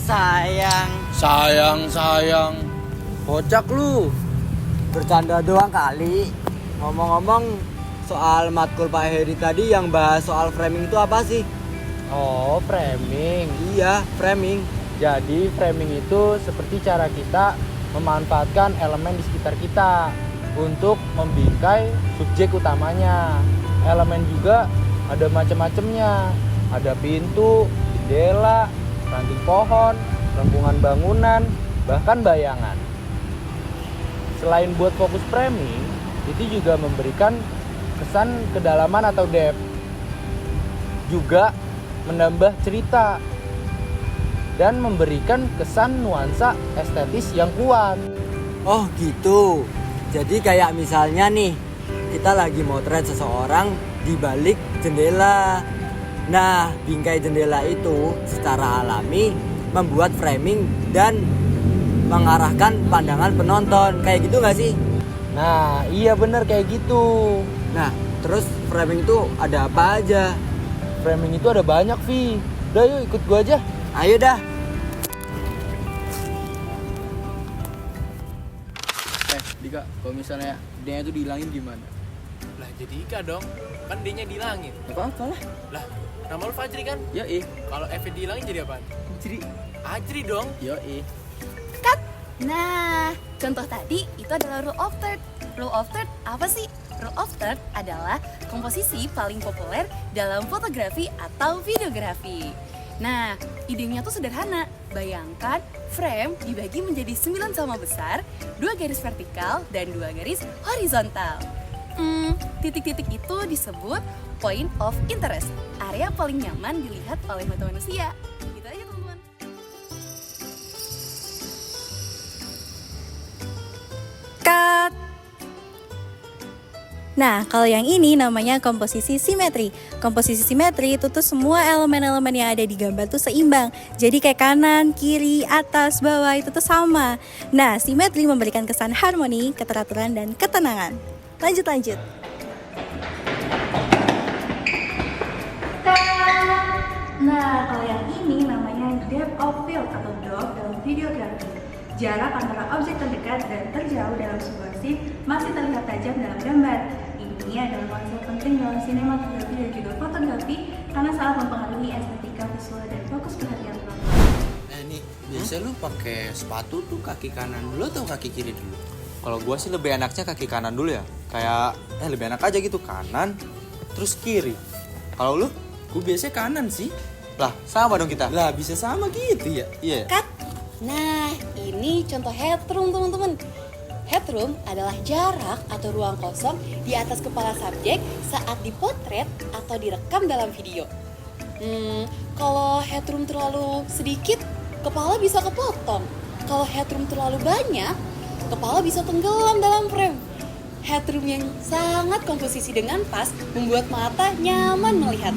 sayang. Sayang. Bocak lu. Bercanda doang kali. Ngomong-ngomong soal matkul Pak Heri tadi yang bahas soal framing itu apa sih? Oh, framing. Iya, framing. Jadi framing itu seperti cara kita memanfaatkan elemen di sekitar kita untuk membingkai subjek utamanya. Elemen juga ada macam-macamnya. Ada pintu, jendela, ranting pohon, lengkungan bangunan, bahkan bayangan. Selain buat fokus framing, itu juga memberikan kesan kedalaman atau depth. Juga menambah cerita dan memberikan kesan nuansa estetis yang kuat. Oh gitu. Jadi kayak misalnya nih, kita lagi motret seseorang di balik jendela. Nah, bingkai jendela itu secara alami membuat framing dan mengarahkan pandangan penonton. Kayak gitu gak sih? Nah, iya bener kayak gitu. Nah, terus framing itu ada apa aja? Framing itu ada banyak, Vi. Udah yuk ikut gua aja. Ayo dah. Dika, kalau misalnya dia itu dihilangin gimana? Lah jadi Ika dong, kan D-nya dihilangin. Apa-apa lah. Lah, nama lu Fajri kan? Yoi. Kalau F dihilangin jadi apaan? Jadi Ajri dong. yoi. Cut. Nah, contoh tadi itu adalah rule of third. Rule of third apa sih? Rule of third adalah komposisi paling populer dalam fotografi atau videografi. Nah, idenya tuh sederhana. Bayangkan frame dibagi menjadi 9 sama besar, 2 garis vertikal, dan 2 garis horizontal. Titik-titik itu disebut point of interest, area paling nyaman dilihat oleh mata manusia. Gitu aja teman-teman. Cut. Nah, kalau yang ini namanya komposisi simetri. Komposisi simetri itu tuh semua elemen-elemen yang ada di gambar tuh seimbang. Jadi kayak kanan, kiri, atas, bawah itu tuh sama. Nah, simetri memberikan kesan harmoni, keteraturan, dan ketenangan. Lanjut. Nah, kalau yang ini namanya depth of field atau DOF dalam videografi. Jarak antara objek terdekat dan terjauh dalam sebuah scene masih terlihat tajam dalam gambar. Ini adalah konsep penting dalam sinematografi dan juga fotografi karena sangat mempengaruhi estetika visual dan fokus perhatian penonton. Nih, biasa lu pakai sepatu tuh kaki kanan dulu atau kaki kiri dulu? Kalau gua sih lebih enaknya kaki kanan dulu ya. Kayak lebih enak aja gitu, kanan terus kiri. Kalau lu? Gue biasanya kanan sih. Lah, sama dong kita. Lah, bisa sama gitu ya? Iya. Cut. Nah, ini contoh headroom teman-teman. Headroom adalah jarak atau ruang kosong di atas kepala subjek saat dipotret atau direkam dalam video. Kalau headroom terlalu sedikit, kepala bisa kepotong. Kalau headroom terlalu banyak, kepala bisa tenggelam dalam frame. Headroom yang sangat komposisi dengan pas membuat mata nyaman melihat.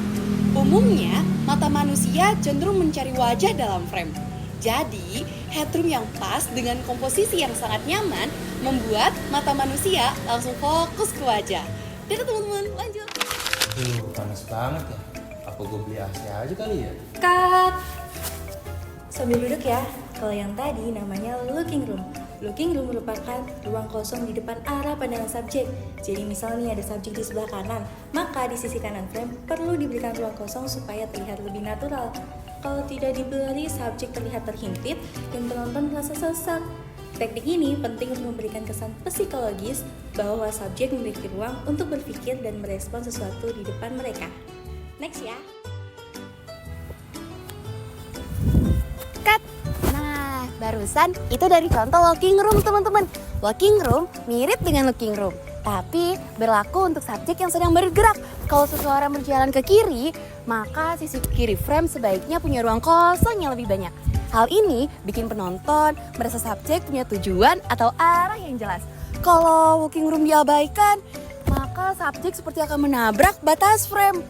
Umumnya, mata manusia cenderung mencari wajah dalam frame. Jadi, headroom yang pas dengan komposisi yang sangat nyaman membuat mata manusia langsung fokus ke wajah. Dadah teman-teman, lanjut. Panas banget ya. Apa gue beli AC aja kali ya? Cut. Sambil duduk ya. Kalau yang tadi namanya looking room. Looking room merupakan ruang kosong di depan arah pandangan subjek. Jadi misalnya ada subjek di sebelah kanan, maka di sisi kanan frame perlu diberikan ruang kosong supaya terlihat lebih natural. Kalau tidak diberi, subjek terlihat terhimpit dan penonton merasa sesak. Teknik ini penting untuk memberikan kesan psikologis bahwa subjek memiliki ruang untuk berpikir dan merespon sesuatu di depan mereka. Next ya. Cut. Nah, barusan itu dari contoh walking room teman-teman. Walking room mirip dengan looking room, tapi berlaku untuk subjek yang sedang bergerak. Kalau seseorang berjalan ke kiri, maka sisi kiri frame sebaiknya punya ruang kosong yang lebih banyak. Hal ini bikin penonton merasa subjek punya tujuan atau arah yang jelas. Kalau walking room diabaikan, maka subjek seperti akan menabrak batas frame.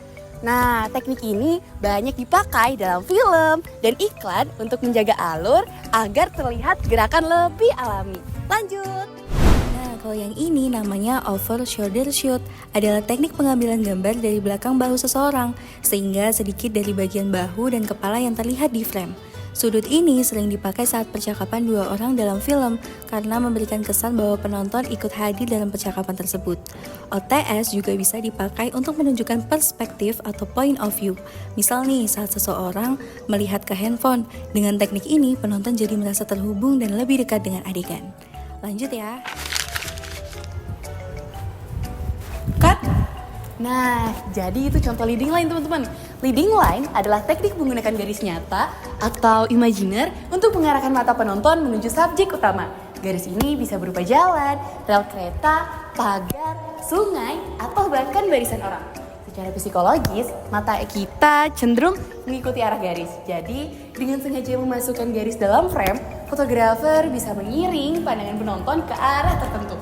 Nah, teknik ini banyak dipakai dalam film dan iklan untuk menjaga alur agar terlihat gerakan lebih alami. Lanjut. Kalau yang ini namanya over shoulder shoot, adalah teknik pengambilan gambar dari belakang bahu seseorang, sehingga sedikit dari bagian bahu dan kepala yang terlihat di frame. Sudut ini sering dipakai saat percakapan dua orang dalam film karena memberikan kesan bahwa penonton ikut hadir dalam percakapan tersebut. OTS juga bisa dipakai untuk menunjukkan perspektif atau point of view. Misal nih, saat seseorang melihat ke handphone. Dengan teknik ini, penonton jadi merasa terhubung dan lebih dekat dengan adegan. Lanjut ya. Cut. Nah, jadi itu contoh leading line teman-teman. Leading line adalah teknik menggunakan garis nyata atau imajiner untuk mengarahkan mata penonton menuju subjek utama. Garis ini bisa berupa jalan, rel kereta, pagar, sungai, atau bahkan barisan orang. Secara psikologis, mata kita cenderung mengikuti arah garis. Jadi, dengan sengaja memasukkan garis dalam frame, fotografer bisa mengiring pandangan penonton ke arah tertentu.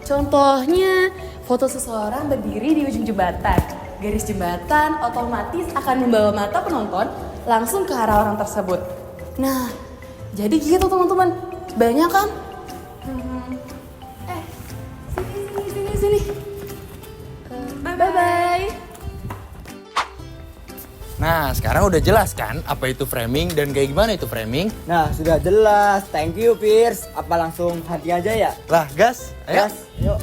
Contohnya, foto seseorang berdiri di ujung jembatan. Garis jembatan otomatis akan membawa mata penonton langsung ke arah orang tersebut. Nah, jadi gitu teman-teman. Banyak kan? Sini. Bye-bye. Nah, sekarang udah jelas kan apa itu framing dan kayak gimana itu framing? Nah, sudah jelas. Thank you, Pierce. Apa langsung hati aja ya? Lah, gas. Ayo. Gas, yuk.